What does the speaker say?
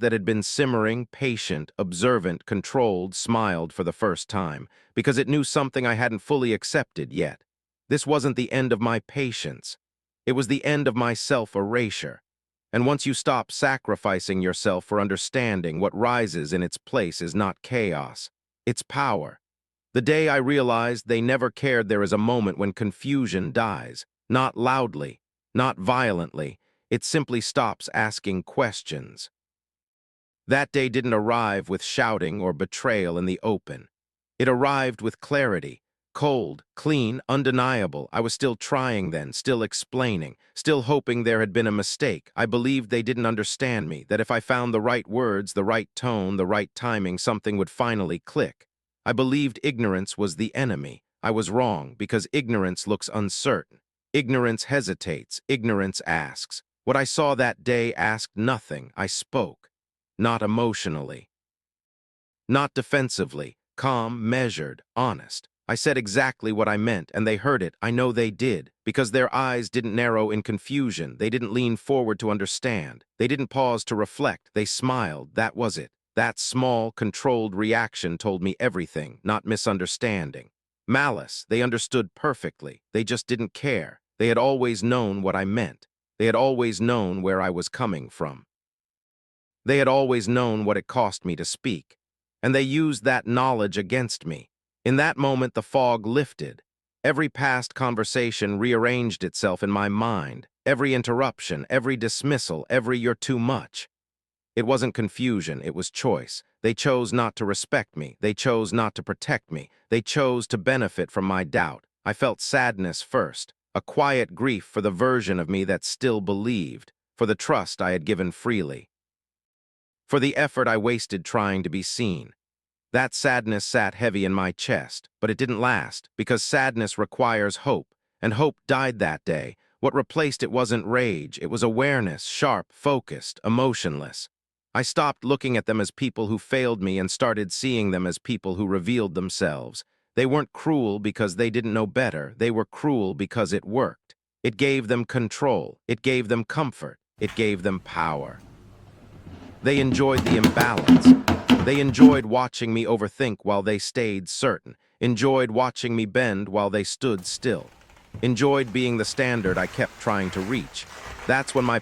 that had been simmering, patient, observant, controlled, smiled for the first time, because it knew something I hadn't fully accepted yet. This wasn't the end of my patience. It was the end of my self-erasure. And once you stop sacrificing yourself for understanding, what rises in its place is not chaos. It's power. The day I realized they never cared, there is a moment when confusion dies. Not loudly, not violently. It simply stops asking questions. That day didn't arrive with shouting or betrayal in the open. It arrived with clarity. Cold, clean, undeniable. I was still trying then, still explaining, still hoping there had been a mistake. I believed they didn't understand me, that if I found the right words, the right tone, the right timing, something would finally click. I believed ignorance was the enemy. I was wrong, because ignorance looks uncertain. Ignorance hesitates. Ignorance asks. What I saw that day asked nothing. I spoke. Not emotionally. Not defensively. Calm, measured, honest. I said exactly what I meant, and they heard it. I know they did, because their eyes didn't narrow in confusion. They didn't lean forward to understand. They didn't pause to reflect. They smiled. That was it. That small, controlled reaction told me everything, not misunderstanding. Malice, they understood perfectly. They just didn't care. They had always known what I meant. They had always known where I was coming from. They had always known what it cost me to speak. And they used that knowledge against me. In that moment, the fog lifted. Every past conversation rearranged itself in my mind. Every interruption, every dismissal, every "you're too much." It wasn't confusion, it was choice. They chose not to respect me. They chose not to protect me. They chose to benefit from my doubt. I felt sadness first, a quiet grief for the version of me that still believed, for the trust I had given freely, for the effort I wasted trying to be seen. That sadness sat heavy in my chest, but it didn't last, because sadness requires hope, and hope died that day. What replaced it wasn't rage, it was awareness, sharp, focused, emotionless. I stopped looking at them as people who failed me and started seeing them as people who revealed themselves. They weren't cruel because they didn't know better. They were cruel because it worked. It gave them control. It gave them comfort. It gave them power. They enjoyed the imbalance. They enjoyed watching me overthink while they stayed certain, enjoyed watching me bend while they stood still, enjoyed being the standard I kept trying to reach. That's when my